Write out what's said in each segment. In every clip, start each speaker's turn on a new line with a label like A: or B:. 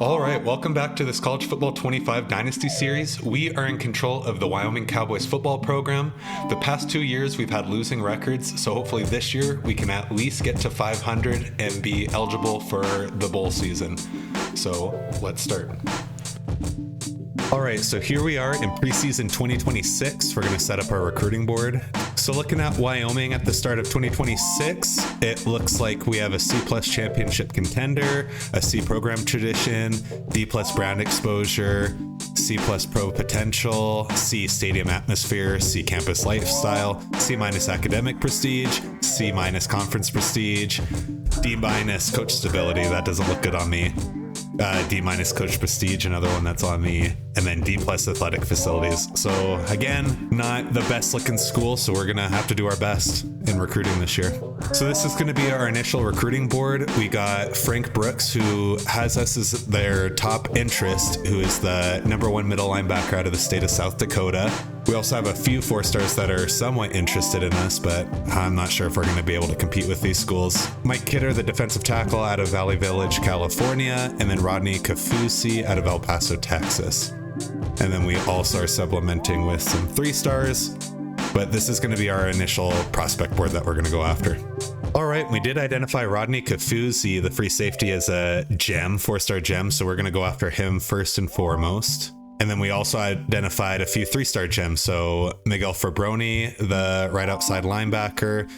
A: All right, welcome back to this College Football 25 Dynasty Series. We are in control of the Wyoming Cowboys football program. The past 2 years, we've had losing records, so hopefully this year we can at least get to 500 and be eligible for the bowl season. So let's start. All right, so here we are in preseason 2026. We're going to set up our recruiting board. So looking at Wyoming at the start of 2026, it looks like we have a C+ championship contender, a C program tradition, D+ brand exposure, C+ pro potential, C stadium atmosphere, C campus lifestyle, C- academic prestige, C- conference prestige, D- coach stability. That doesn't look good on me. D- coach prestige, another one that's on me, and then D+ athletic facilities. So again, not the best looking school, so we're gonna have to do our best in recruiting this year. So this is gonna be our initial recruiting board. We got Frank Brooks, who has us as their top interest, who is the #1 middle linebacker out of the state of South Dakota. We also have a few 4-stars that are somewhat interested in us, but I'm not sure if we're going to be able to compete with these schools. Mike Kidder, the defensive tackle out of Valley Village, California, and then Rodney Kafusi out of El Paso, Texas. And then we also are supplementing with some 3-stars, but this is going to be our initial prospect board that we're going to go after. All right, we did identify Rodney Kafusi, the free safety, as a gem, 4-star gem, so we're going to go after him first and foremost. And then we also identified a few 3-star gems. So Miguel Fabroni, the right outside linebacker,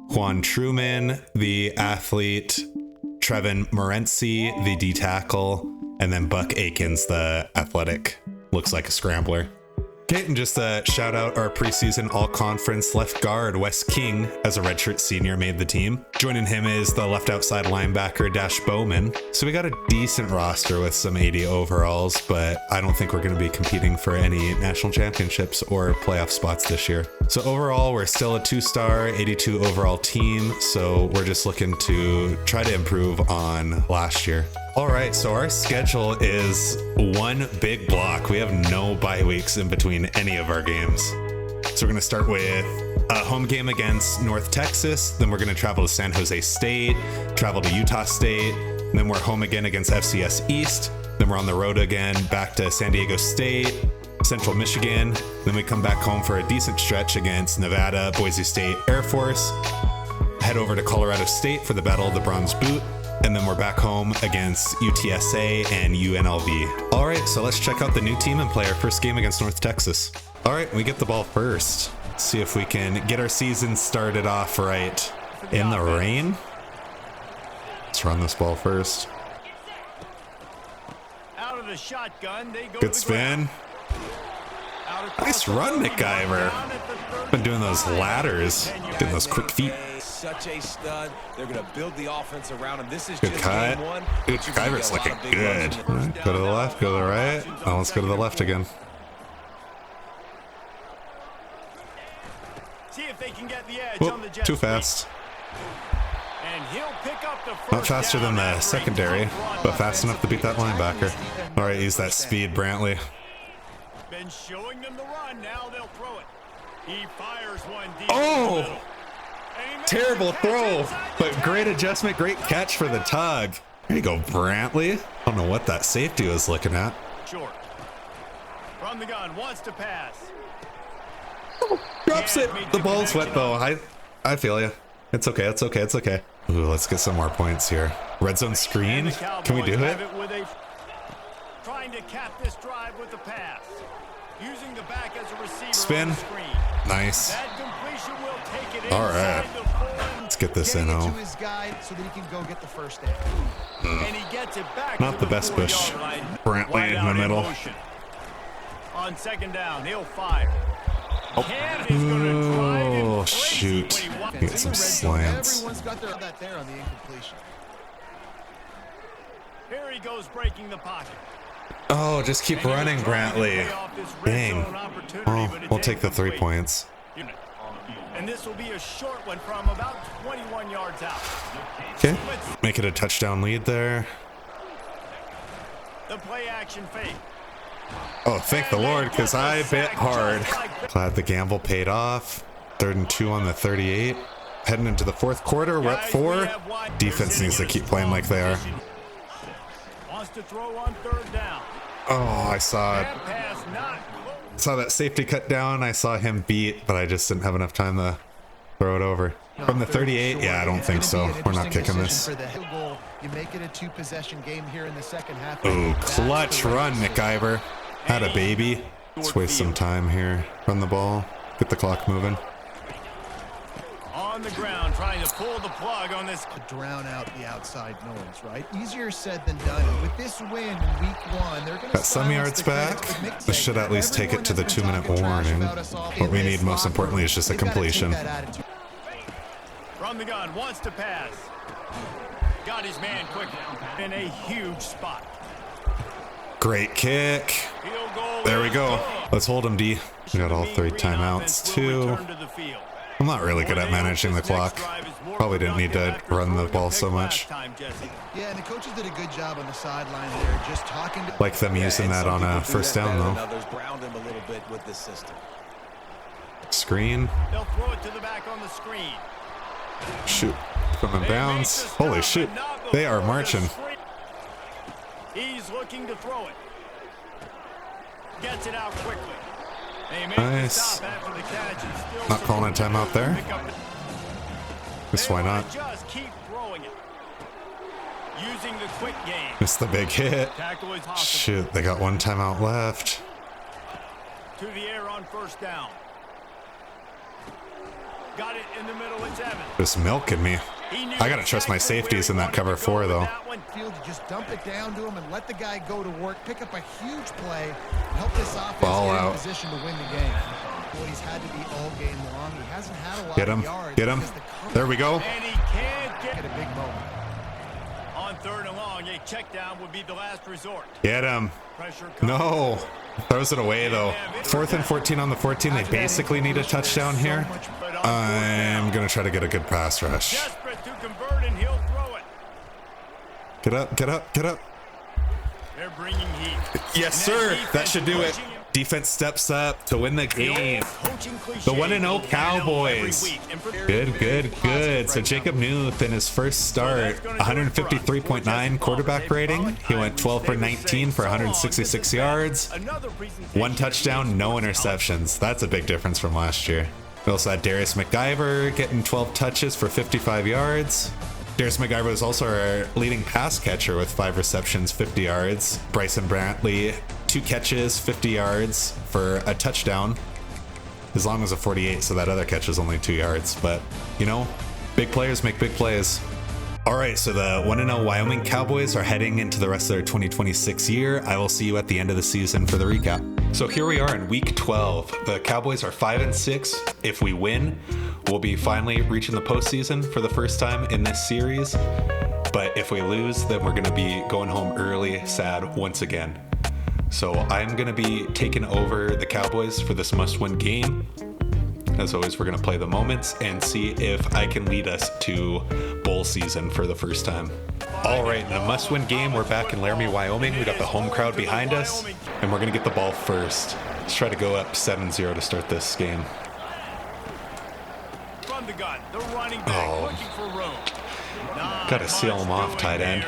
A: Juan Truman, the athlete, Trevin Morency, the D tackle, and then Buck Akins, the athletic, looks like a scrambler. Okay, and just a shout out our preseason all-conference left guard, Wes King, as a redshirt senior, made the team. Joining him is the left outside linebacker, Dash Bowman. So we got a decent roster with some 80 overalls, but I don't think we're going to be competing for any national championships or playoff spots this year. So overall, we're still a 2-star, 82 overall team. So we're just looking to try to improve on last year. All right, so our schedule is one big block. We have no bye weeks in between any of our games. So we're going to start with a home game against North Texas. Then we're going to travel to San Jose State, travel to Utah State. And then we're home again against FCS East. Then we're on the road again, back to San Diego State, Central Michigan. Then we come back home for a decent stretch against Nevada, Boise State, Air Force. Head over to Colorado State for the Battle of the Bronze Boot. And then we're back home against UTSA and UNLV. All right, so let's check out the new team and play our first game against North Texas. All right, we get the ball first. See if we can get our season started off right in the rain. Let's run this ball first.
B: Out of the shotgun, they go
A: good spin. Nice run, McIver. Been doing those ladders, getting those quick feet.
C: Such a stud. They're going to build the offense around him. This is
A: good
C: just
A: cut.
C: game one.
A: Dude, McIver's looking good. Right, go to the left, go to the right. Oh, let's go to the left again.
B: See if they can get the edge
A: Whoop,
B: on the jet
A: too
B: sweep.
A: fast.
B: And he'll pick up the first
A: Not faster
B: down
A: than the
B: on that
A: secondary,
B: great
A: but fast enough to beat that linebacker. All right, use that speed, Brantley.
B: Been showing them the run. Now they'll throw it. He fires one deep.
A: Oh! Terrible throw, but great adjustment, great catch for the tug. There you go, Brantley. I don't know what that safety was looking at.
B: Short. From the gun, wants to pass.
A: Drops it. The ball's wet though. I feel you. It's okay. It's okay. It's okay. Ooh, let's get some more points here. Red zone screen. Can we do it?
B: Trying to cap this drive with the pass. Using the back as a receiver.
A: Spin. Nice.
B: That completion will take it
A: all right. Let's get this in. Oh. Not the best push. Brantley in the middle.
B: On second down, he'll fire.
A: Oh, shoot. Get some slants.
B: Here he goes, breaking the pocket.
A: Oh, just keep running, Brantley. Dang. Oh, we'll take the 3 points.
B: And this will be a short one from about 21 yards out.
A: Okay. Make it a touchdown lead there.
B: The play action fake.
A: Oh, thank the Lord, because I bit hard. Glad the gamble paid off. 3rd and 2 on the 38. Heading into the 4th quarter, we're up 4. Defense needs to keep playing like they are.
B: to throw on third down.
A: Oh, I saw it.
B: That pass not close.
A: Saw that safety cut down. I saw him beat, but I just didn't have enough time to throw it over. From the 38, yeah, I don't think so. We're not kicking this.
D: You make it a two-possession game here in the second half.
A: Ooh, clutch run, McIver. Had a baby. Let's waste some time here. Run the ball. Get the clock moving.
B: On the ground, trying to pull the plug on this.
D: To drown out the outside noise, right? Easier said than done. And with this win in week 1, they're going to
A: Got some yards back. This should at least take it to the 2-minute warning. What we need most importantly is just a completion.
B: From the gun, wants to pass. Got his man quickly in a huge spot.
A: Great kick. There we go. Let's hold him, D. We got all 3 timeouts too. I'm not really good at managing the clock. Probably didn't need to run the ball so much.
D: Yeah, and the coaches did a good job on the sideline there, just talking to
A: Like them using that on a first down though. Screen.
B: They'll throw it to the back on the screen.
A: Shoot. From in bounds. Holy shit. They are marching.
B: He's looking to throw it. Gets it out quickly.
A: Nice. Not calling a timeout there. Guess why not?
B: Just keep throwing it. Using the quick game.
A: Missed the big hit. Shoot, they got 1 timeout left.
B: To the air on first down. Got it in the middle. It's Evans.
A: Just milking me. I gotta trust my safeties in that cover 4 though.
D: Just dump it down to him and let the guy go to work. Pick up a huge play. Help this offense
A: Ball
D: get
A: out.
D: in position to win the game. Well, he's had to be all game long. He hasn't had a lot
A: Get him.
D: of yards.
A: Get him. There we go.
B: And he can't get
D: Get a big moment.
B: on third and long. A check down would be the last resort.
A: Get him.
B: Pressure comes.
A: No. Throws it away though. 4th and 14 on the 14. They basically need a touchdown here. I'm gonna try to get a good pass rush.
B: Desperate to convert, and he'll throw it.
A: Get up, get up, get up.
B: They're bringing heat.
A: Yes, sir. That should do it. Defense steps up to win the game. The 1-0 Cowboys. Good, good, good. So Jacob Newth in his first start, 153.9 quarterback rating. He went 12 for 19 for 166 yards. 1 touchdown, no interceptions. That's a big difference from last year. We also had Darius McIver getting 12 touches for 55 yards. Darius McIver was also our leading pass catcher with 5 receptions, 50 yards. Bryson Brantley, 2 catches, 50 yards for a touchdown. As long as a 48, so that other catch is only 2 yards. But, you know, big players make big plays. All right, so the 1-0 Wyoming Cowboys are heading into the rest of their 2026 year. I will see you at the end of the season for the recap. So here we are in week 12. The Cowboys are 5-6. If we win, we'll be finally reaching the postseason for the first time in this series. But if we lose, then we're going to be going home early, sad once again. So I'm going to be taking over the Cowboys for this must-win game. As always, we're going to play the moments and see if I can lead us to bowl season for the first time. All right, in a must-win game, we're back in Laramie, Wyoming. We got the home crowd behind us, and we're going to get the ball first. Let's try to go up 7-0 to start this game.
B: From the gun, the running back looking for room.
A: Gotta seal him off, tight end.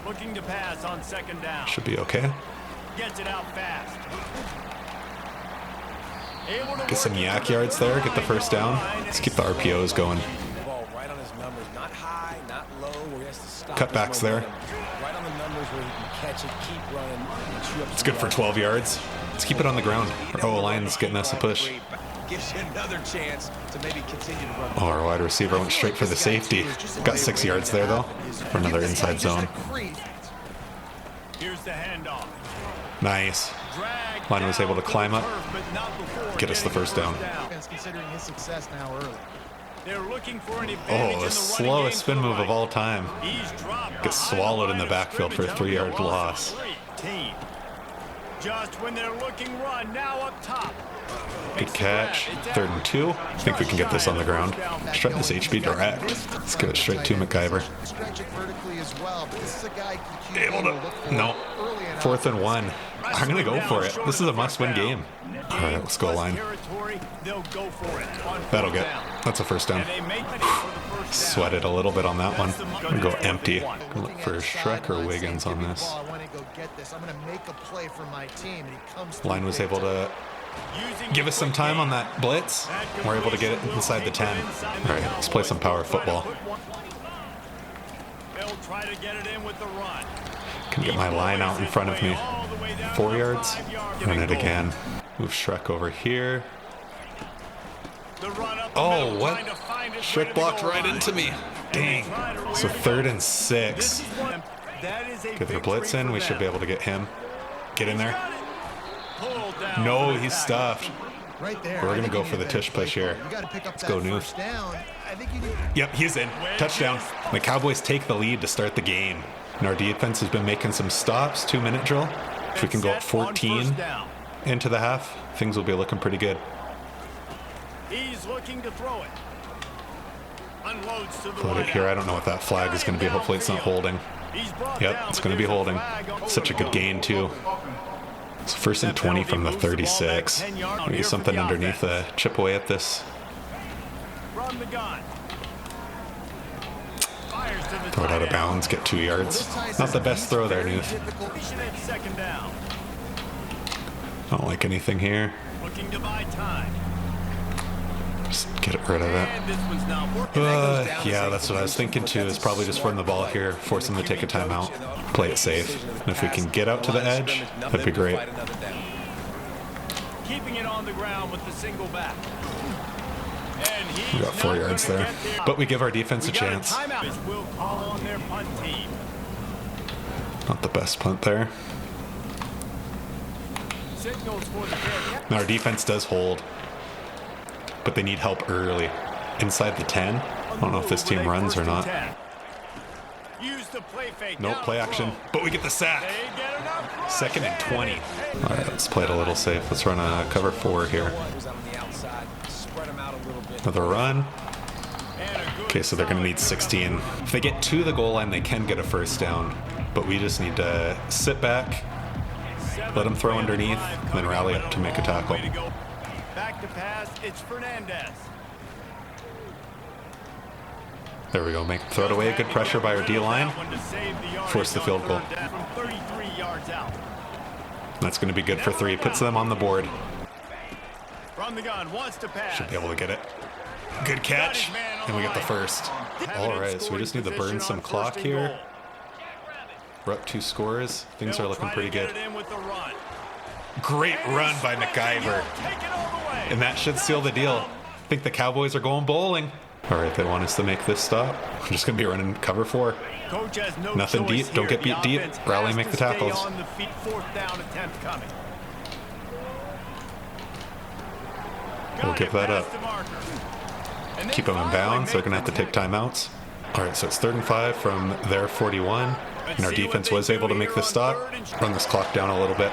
B: Looking to pass on second down.
A: Should be okay.
B: Gets it out fast.
A: Get some yak yards there, get the first down. Let's keep the RPOs going. Cutbacks there. It's good for 12 yards. Let's keep it on the ground. Our O-line's getting us a push. Oh, our wide receiver went straight for the safety. Got 6 yards there though, for another inside zone.
B: Here's the handoff.
A: Nice. Line was able to climb up, get us the first down.
D: Considering his success now early.
B: They're looking for an advantage.
A: Oh, the slowest spin move of all time. Gets swallowed in the backfield for a 3-yard loss.
B: Just when they're looking run, now up top.
A: Good catch. 3rd and 2. I think we can get this on the ground. Let's try this HB direct. Let's get it straight to McIver. Able to. No. 4th and 1. I'm going to go for it. This is a must-win game. All right, let's go line. That'll get. That's a first down. Sweated a little bit on that one. I'm gonna go empty. Look for Shrek or Wiggins on this. Line was able to give us some time on that blitz. We're able to get it inside the 10. All right, let's play some power football.
B: They'll try to get it in with the run.
A: Can get my line out in front of me. 4 yards. Run it again. Move Shrek over here. Oh, what? Shrek blocked right into me. Dang. So 3rd and 6. Get the blitz in. We should be able to get him. Get in there. No, he's stuffed.
D: Right there.
A: We're going to go for the tush push here. Let's go, Newt. Yep, he's in. Touchdown. The Cowboys take the lead to start the game. And our defense has been making some stops. 2-minute drill. If we can go up 14 into the half, things will be looking pretty good.
B: He's looking to throw it. Unloads to the
A: Put it here. I don't know what that flag is going to be. Hopefully it's not holding. Yep, it's going to be holding. Such a good gain, too. It's 1st and 20 from the 36. Maybe something underneath the chip away at this. Throw it out of bounds, get 2 yards. Not the best throw there, Newt. Don't like anything here. Just get rid of it. Yeah, that's what I was thinking too, is probably just run the ball here, force them to take a timeout, play it safe. And if we can get out to the edge, that'd be great.
B: Keeping it on the ground with the single back.
A: We got 4 yards there. But we give our defense a chance. Not the best punt there. Now our defense does hold, but they need help early. Inside the 10. I don't know if this team runs or not. Nope, play action. But we get the sack. 2nd and 20. All right, let's play it a little safe. Let's run a cover 4 here. Another run. Okay, so they're going to need 16. If they get to the goal line, they can get a 1st down. But we just need to sit back, let them throw underneath, and then rally up to make a tackle.
B: Back to pass, it's Fernandez.
A: There we go. Throw it away. Good pressure by our D-line. Force the field goal. That's going to be good for 3. Puts them on the board. Should be able to get it. Good catch. And we get the 1st. All right, so we just need to burn some clock here. We're up 2 scores. Things are looking pretty good. Great run by McIver. And that should seal the deal. I think the Cowboys are going bowling. All right, they want us to make this stop. I'm just going to be running cover 4. Nothing deep. Don't get beat deep. Rally, make the tackles. We'll give that up. Keep them in bounds. They're going to have to take timeouts. All right, so it's 3rd and 5 from their 41. And our defense was able to make the stop. Run this clock down a little bit.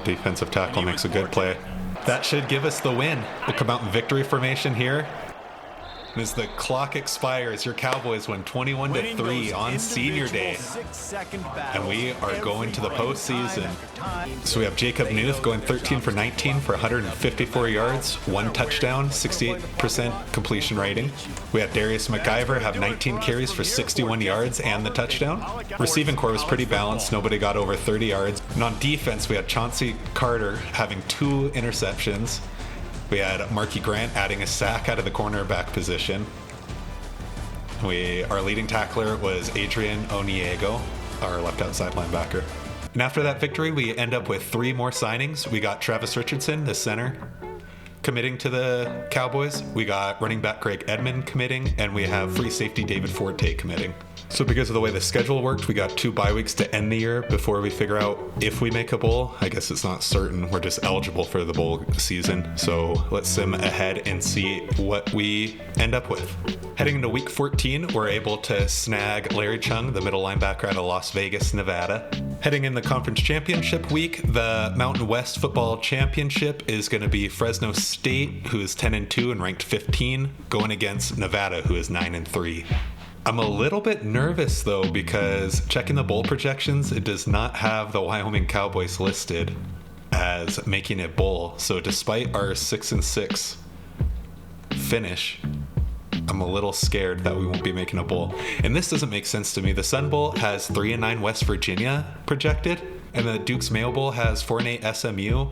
A: Defensive tackle makes a good play. That should give us the win. We'll come out in victory formation here. And as the clock expires, your Cowboys win 21-3 on Senior Day. And we are going to the postseason. So we have Jacob Newth going 13 for 19 for 154 yards, 1 touchdown, 68% completion rating. We had Darius McIver have 19 carries for 61 yards and the touchdown. Receiving core was pretty balanced. Nobody got over 30 yards. And on defense, we had Chauncey Carter having 2 interceptions. We had Marky Grant adding a sack out of the cornerback position. Our leading tackler was Adrian Oniego, our left outside linebacker. And after that victory, we end up with 3 more signings. We got Travis Richardson, the center, committing to the Cowboys. We got running back Greg Edmond committing, and we have free safety David Forte committing. So because of the way the schedule worked, we got 2 bye weeks to end the year before we figure out if we make a bowl. I guess it's not certain. We're just eligible for the bowl season. So let's sim ahead and see what we end up with. Heading into week 14, we're able to snag Larry Chung, the middle linebacker out of Las Vegas, Nevada. Heading in the conference championship week, the Mountain West Football Championship is going to be Fresno State, who is 10-2 and ranked 15, going against Nevada, who is 9-3. I'm a little bit nervous though, because checking the bowl projections, it does not have the Wyoming Cowboys listed as making a bowl. So despite our 6-6 finish, I'm a little scared that we won't be making a bowl. And this doesn't make sense to me. The Sun Bowl has 3-9 West Virginia projected, and the Duke's Mayo Bowl has 4-8 SMU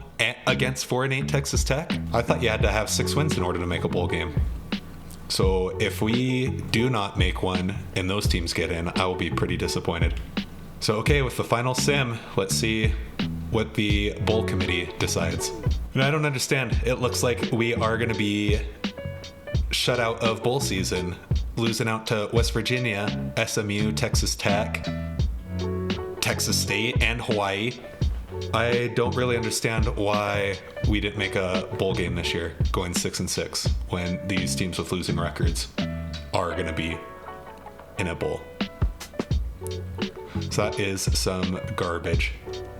A: against 4-8 Texas Tech. I thought you had to have 6 wins in order to make a bowl game. So if we do not make one and those teams get in, I will be pretty disappointed. So okay, with the final sim, let's see what the bowl committee decides. And I don't understand. It looks like we are going to be shut out of bowl season, losing out to West Virginia, SMU, Texas Tech, Texas State, and Hawaii. I don't really understand why we didn't make a bowl game this year, going 6-6, when these teams with losing records are going to be in a bowl. So that is some garbage.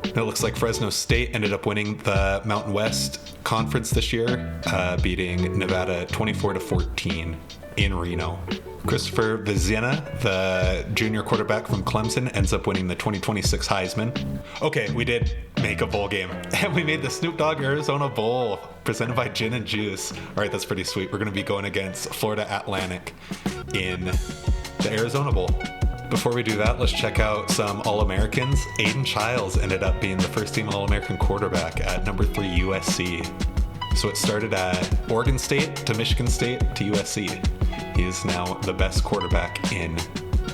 A: It looks like Fresno State ended up winning the Mountain West Conference this year, beating Nevada 24-14 in Reno. Christopher Vizina, the junior quarterback from Clemson, ends up winning the 2026 Heisman. Okay, we did make a bowl game, and we made the Snoop Dogg Arizona Bowl, presented by Gin and Juice. All right, that's pretty sweet. We're going to be going against Florida Atlantic in the Arizona Bowl. Before we do that, let's check out some All-Americans. Aiden Childs ended up being the first team All-American quarterback at number 3 USC. So it started at Oregon State to Michigan State to USC. He is now the best quarterback in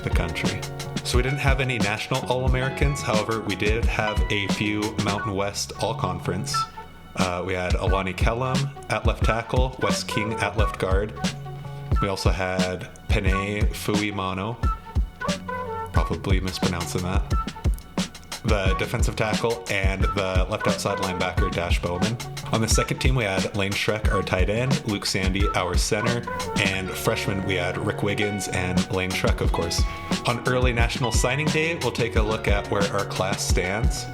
A: the country. So we didn't have any national All-Americans. However, we did have a few Mountain West All-Conference. We had Alani Kellum at left tackle, Wes King at left guard. We also had Penei Fuimano, probably mispronouncing that, the defensive tackle, and the left outside linebacker, Dash Bowman. On the second team, we had Lane Schreck, our tight end, Luke Sandy, our center, and freshman, we had Rick Wiggins and Lane Schreck, of course. On early National Signing Day, we'll take a look at where our class stands.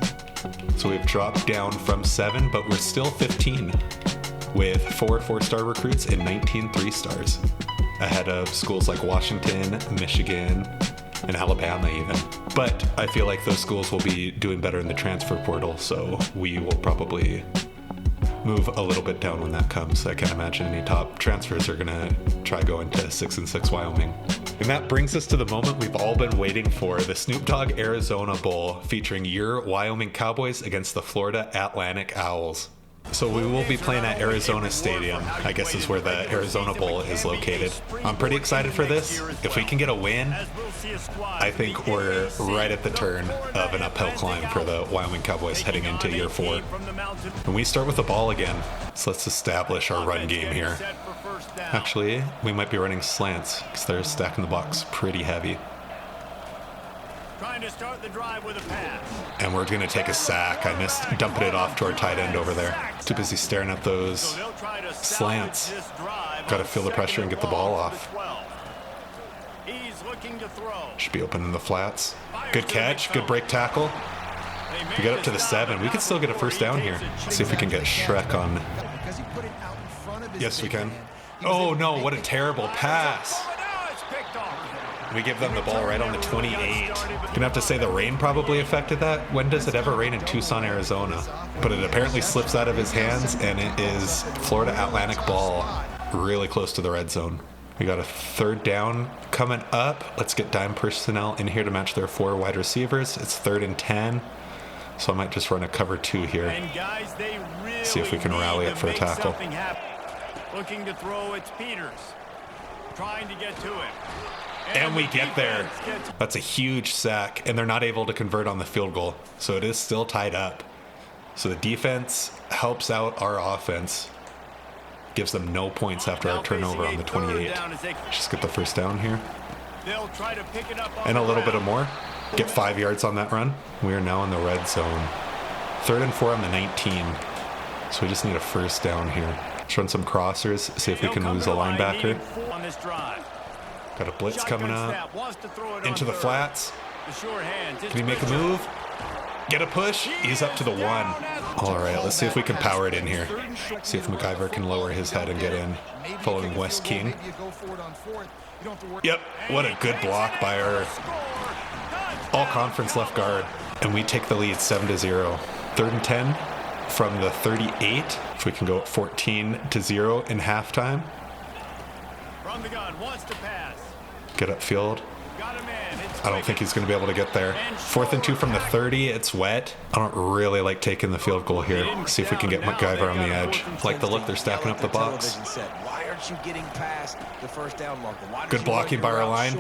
A: So we've dropped down from 7, but we're still 15, with 4 4-star recruits and 19 3-stars, ahead of schools like Washington, Michigan, and Alabama even. But I feel like those schools will be doing better in the transfer portal, so we will probably move a little bit down when that comes. I can't imagine any top transfers are gonna try going to 6-6 Wyoming. And that brings us to the moment we've all been waiting for, the Snoop Dogg Arizona Bowl, featuring your Wyoming Cowboys against the Florida Atlantic Owls. So we will be playing at Arizona Stadium, I guess is where the Arizona Bowl is located. I'm pretty excited for this. If we can get a win, I think we're right at the turn of an uphill climb for the Wyoming Cowboys heading into year 4. And we start with the ball again, so let's establish our run game here. Actually, we might be running slants because they're stacking the box pretty heavy.
B: Trying to start the drive with a pass.
A: And we're going to take a sack. I missed dumping it off to our tight end over there. Too busy staring at those slants. Got to feel the pressure and get the ball off.
B: He's looking to throw.
A: Should be open in the flats. Good catch. Good break tackle. We got up to the 7. We could still get a first down here. Let's see if we can get Schreck on. Yes, we can. Oh no, what a terrible pass. We give them the ball right on the 28. Gonna have to say the rain probably affected that. When does it ever rain in Tucson, Arizona? But it apparently slips out of his hands, and it is Florida Atlantic ball really close to the red zone. We got a third down coming up. Let's get dime personnel in here to match their 4 wide receivers. It's 3rd and 10. So I might just run a cover 2 here. See if we can rally it for a tackle.
B: Looking to throw, it's Peters. Trying to get to it.
A: And we get there. That's a huge sack, and they're not able to convert on the field goal. So it is still tied up. So the defense helps out our offense. Gives them no points after our turnover on the 28. Just get the first down here. And a little bit of more. Get 5 yards on that run. We are now in the red zone. 3rd and 4 on the 19. So we just need a first down here. Let's run some crossers, see if we can lose a linebacker. Got a blitz coming up. Into the flats. Can he make a move? Get a push. He's up to the 1. All right, let's see if we can power it in here. See if MacGyver can lower his head and get in, following Wes King. Yep, what a good block by our all-conference left guard. And we take the lead 7-0. 3rd and 10 from the 38. If we can go up 14-0 in halftime.
B: From the gun, wants to pass.
A: Get upfield.
B: Got a man. It's
A: I don't think he's going to be able to get there. 4th and 2 from the 30. It's wet. I don't really like taking the field goal here. See if we can get MacGyver on the edge. Like the look they're stacking up the box.
C: Why aren't you getting past the first down marker?
A: Good blocking by our line.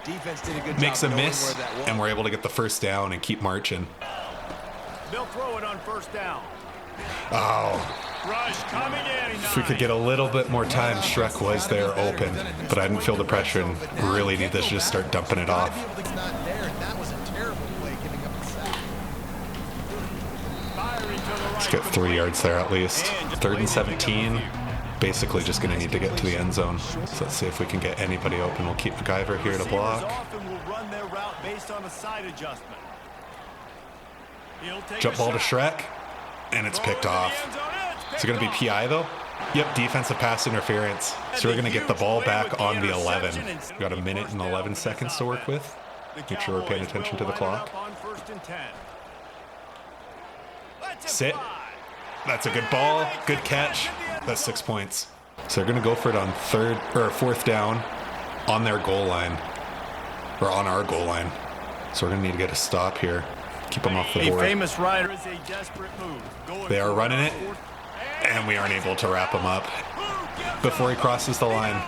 C: Defense did a good
A: Makes
C: job
A: a
C: knowing
A: miss,
C: where that was.
A: and we're able to get the first down and keep marching.
B: They'll throw it on first down.
A: Oh,
B: Rush coming in.
A: if we could get a little bit more time. Shrek was there open, but I didn't feel the pressure and really need to just start dumping it off.
D: It's not there, and that was a terrible play, giving up a sack.
A: Let's get 3 yards there at least. 3rd and 17. Basically just going to need to get to the end zone. So let's see if we can get anybody open. We'll keep MacGyver here to block. Jump ball to Shrek, and it's picked off. Is it going to be PI though? Yep, defensive pass interference. So we're going to get the ball back on the 11. We've got 1 minute and 11 seconds to work with. Make sure we're paying attention to the clock. Sit. That's a good ball. Good catch. That's 6 points. So they're going to go for it on 4th down on their goal line. Or on our goal line. So we're going to need to get a stop here. Keep them off the board.
B: Famous rider is a desperate move.
A: They are running it, and we aren't able to wrap him up before he crosses the line.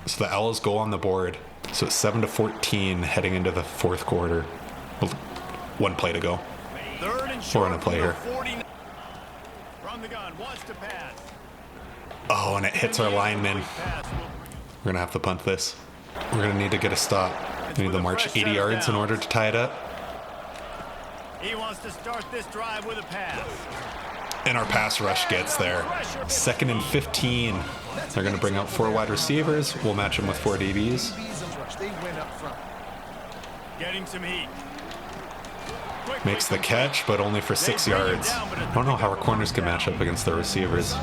A: So the Owls go on the board. So it's 7-14 heading into the 4th quarter. 1 play to go. We're on a play here.
B: From the gun, wants to pass.
A: Oh, and it hits our lineman. We're going to have to punt this. We're going to need to get a stop. We need to march 80 yards in order to tie it up.
B: He wants to start this drive with a pass.
A: And our pass rush gets there. 2nd and 15. They're going to bring out 4 wide receivers. We'll match them with 4 DBs.
D: They win up front.
B: Getting some heat.
A: Makes the catch, but only for 6 yards. I don't know how our corners can match up against their receivers.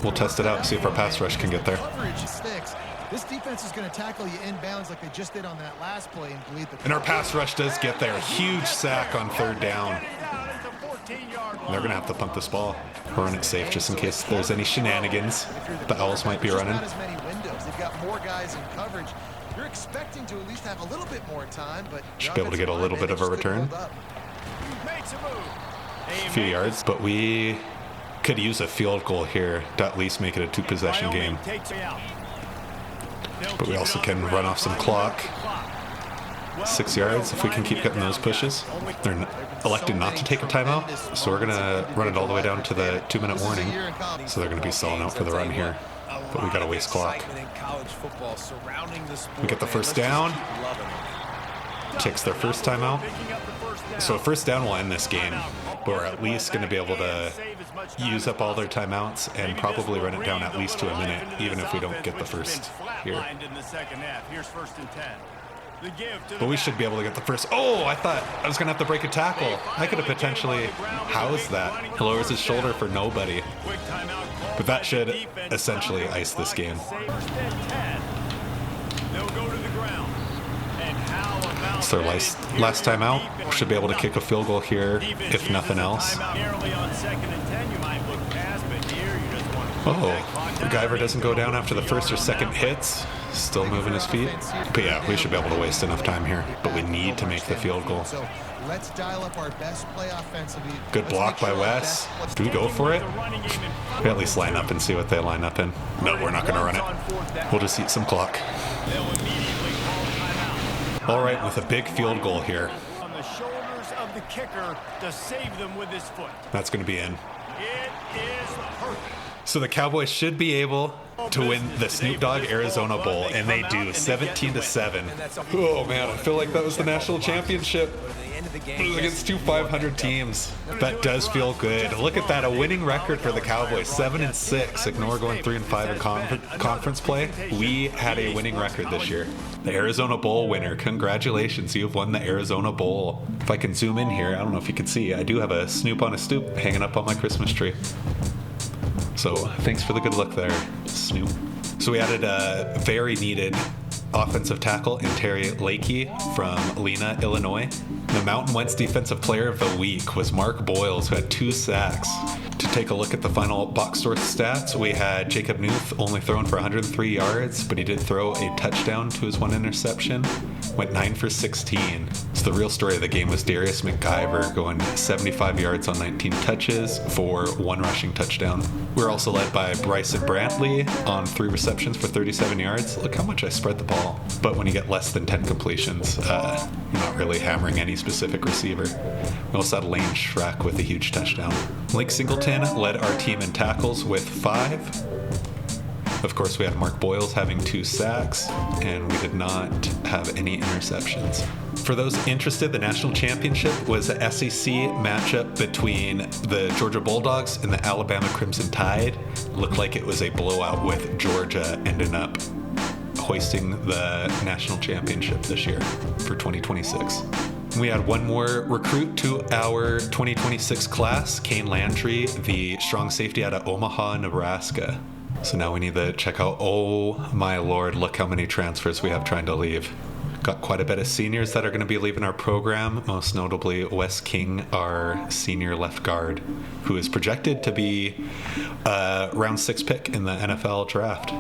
A: We'll test it out, see if our pass rush can get there.
D: Coverage sticks. This defense is going to tackle you inbounds like they just did on that last play and bleed the.
A: And our pass rush does get there. Huge sack on 3rd down. They're going to have to punt this ball. Run it safe just in case there's any shenanigans the Owls might be running.
D: Not as many windows. They've got more guys in coverage. You're expecting to at least have a little bit more time, but
A: should be able to get a little bit of a return. A few yards, but we could use a field goal here to at least make it a 2-possession game. But we also can run off some clock. 6 yards if we can keep getting those pushes. They're electing not to take a timeout, so we're going to run it all the way down to the 2-minute warning. So they're going to be selling out for the run here. But we got to waste clock. We get the first down. Takes their first timeout. So a first down will end this game, but we're at least going to be able to use up all their timeouts and probably run it down at least to a minute, even if we don't get the first here. But we should be able to get the first. Oh, I thought I was going to have to break a tackle. I could have potentially housed that. He lowers his shoulder for nobody. But that should essentially ice this game. It's their last time out. Should be able to kick a field goal here, if nothing else. Oh, MacGyver doesn't go down after the first or second hits. Still moving his feet. But yeah, we should be able to waste enough time here. But we need to make the field goal.
D: Let's dial up our best play offensively.
A: Good block by Wes. Do we go for it? We at least line up and see what they line up in. No, we're not going to run it. We'll just eat some clock. All right, with a big field goal here.
B: On the shoulders of the kicker to save them with his foot.
A: That's going to be in.
B: It is perfect.
A: So the Cowboys should be able to win the Snoop Dogg Arizona Bowl, and they do, 17-7. Oh man, I feel like that was the national championship. It was against 2 500 teams. That does feel good. Look at that, a winning record for the Cowboys, 7-6. Ignore going 3-5 in conference play. We had a winning record this year. The Arizona Bowl winner. Congratulations, you have won the Arizona Bowl. If I can zoom in here, I don't know if you can see, I do have a Snoop on a stoop hanging up on my Christmas tree. So thanks for the good look there, Snoop. So we added a very needed offensive tackle, and Terry Lakey from Lena, Illinois. The Mountain West Defensive Player of the Week was Mark Boyles, who had 2 sacks. To take a look at the final box score stats, we had Jacob Newth only thrown for 103 yards, but he did throw a touchdown to his 1 interception. Went 9 for 16. So the real story of the game was Darius McIver going 75 yards on 19 touches for 1 rushing touchdown. We were also led by Bryson Brantley on 3 receptions for 37 yards. Look how much I spread the ball. But when you get less than 10 completions, you're not really hammering any specific receiver. We also had Lane Schreck with a huge touchdown. Blake Singleton led our team in tackles with 5. Of course, we had Mark Boyles having 2 sacks, and we did not have any interceptions. For those interested, the national championship was a SEC matchup between the Georgia Bulldogs and the Alabama Crimson Tide. Looked like it was a blowout, with Georgia ending up hoisting the national championship this year for 2026. We had one more recruit to our 2026 class, Kane Landry, the strong safety out of Omaha, Nebraska. So now we need to check out, oh my lord, look how many transfers we have trying to leave. Got quite a bit of seniors that are going to be leaving our program, most notably Wes King, our senior left guard, who is projected to be a round 6 pick in the NFL draft.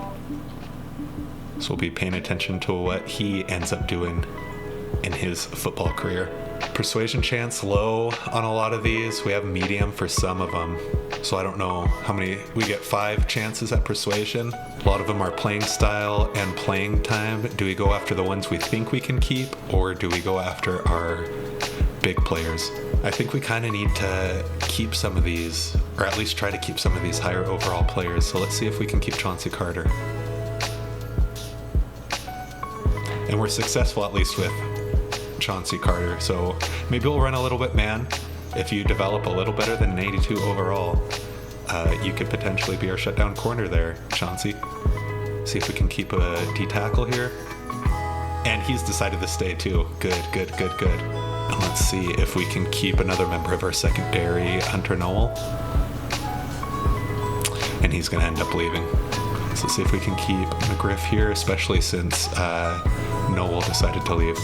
A: So we'll be paying attention to what he ends up doing in his football career. Persuasion chance low on a lot of these. We have medium for some of them. So I don't know how many. We get 5 chances at persuasion. A lot of them are playing style and playing time. Do we go after the ones we think we can keep, or do we go after our big players? I think we kind of need to keep some of these, or at least try to keep some of these higher overall players. So let's see if we can keep Chauncey Carter. And we're successful at least with Chauncey Carter, so maybe we'll run a little bit man. If you develop a little better than an 82 overall, you could potentially be our shutdown corner there, Chauncey. See if we can keep a D tackle here. And he's decided to stay too. Good. And let's see if we can keep another member of our secondary, Hunter Noel. And he's going to end up leaving. So let's see if we can keep McGriff here, especially since Noel decided to leave.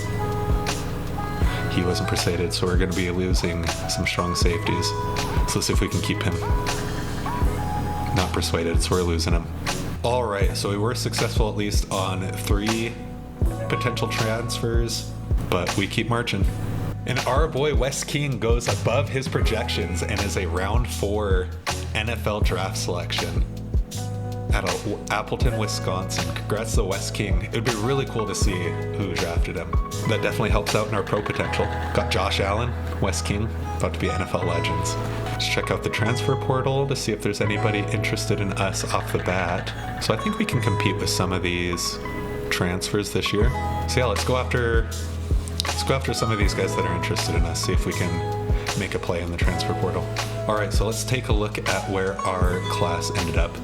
A: He wasn't persuaded, so we're going to be losing some strong safeties. So let's see if we can keep him. Not persuaded, so we're losing him. All right, so we were successful at least on 3 potential transfers, but we keep marching. And our boy Wes King goes above his projections and is a round 4 NFL draft selection out of Appleton, Wisconsin. Congrats to Wes King. It would be really cool to see who drafted him. That definitely helps out in our pro potential. Got Josh Allen, Wes King, about to be NFL legends. Let's check out the transfer portal to see if there's anybody interested in us off the bat. So I think we can compete with some of these transfers this year. So yeah, let's go after some of these guys that are interested in us, see if we can make a play in the transfer portal. All right, so let's take a look at where our class ended up.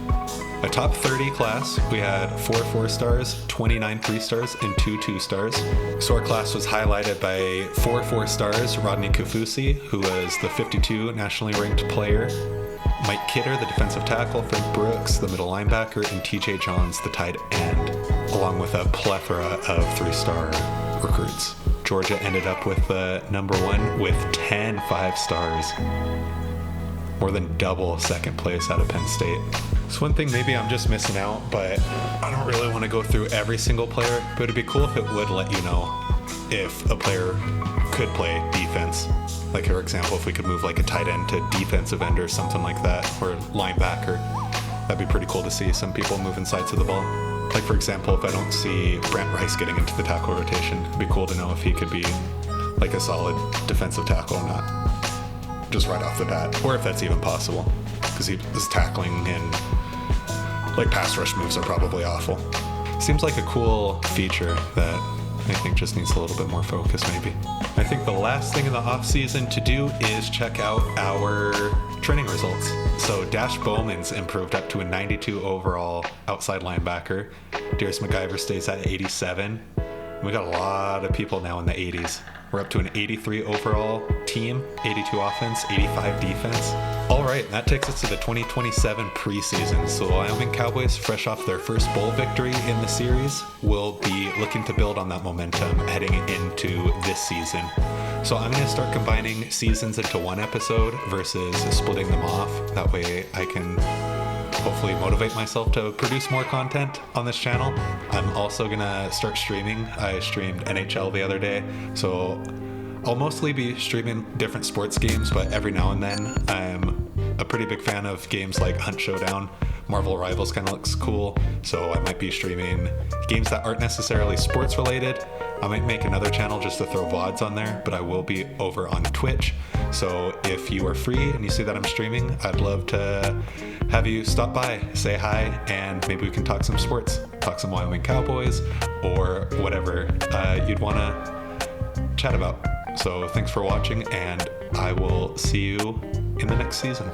A: A top 30 class, we had 4 4-stars, 29 3-stars, and 2 2-stars. So our class was highlighted by 4 4-stars, Rodney Kufusi, who was the 52 nationally ranked player, Mike Kidder, the defensive tackle, Frank Brooks, the middle linebacker, and TJ Johns, the tight end, along with a plethora of 3-star recruits. Georgia ended up with number 1 with 10 5-stars, more than double second place out of Penn State. It's one thing maybe I'm just missing out, but I don't really want to go through every single player, but it'd be cool if it would let you know if a player could play defense. Like, for example, if we could move like a tight end to defensive end or something like that, or linebacker. That'd be pretty cool to see some people moving sides of the ball. Like, for example, if I don't see Brent Rice getting into the tackle rotation, it'd be cool to know if he could be like a solid defensive tackle or not, just right off the bat, or if that's even possible, because he was tackling and like pass rush moves are probably awful. Seems like a cool feature that I think just needs a little bit more focus maybe. I think the last thing in the off season to do is check out our training results. So Dash Bowman's improved up to a 92 overall outside linebacker. Darius McIver stays at 87. We got a lot of people now in the 80s. We're up to an 83 overall team, 82 offense, 85 defense. All right, that takes us to the 2027 preseason. So the Wyoming Cowboys, fresh off their first bowl victory in the series, will be looking to build on that momentum heading into this season. So I'm going to start combining seasons into one episode versus splitting them off. That way I can hopefully motivate myself to produce more content on this channel. I'm also gonna start streaming. I streamed NHL the other day, so I'll mostly be streaming different sports games, but every now and then I'm a pretty big fan of games like Hunt Showdown. Marvel Rivals kind of looks cool, so I might be streaming games that aren't necessarily sports related. I might make another channel just to throw VODs on there, but I will be over on Twitch. So if you are free and you see that I'm streaming, I'd love to have you stop by, say hi, and maybe we can talk some sports, talk some Wyoming Cowboys, or whatever you'd want to chat about. So thanks for watching, and I will see you in the next season.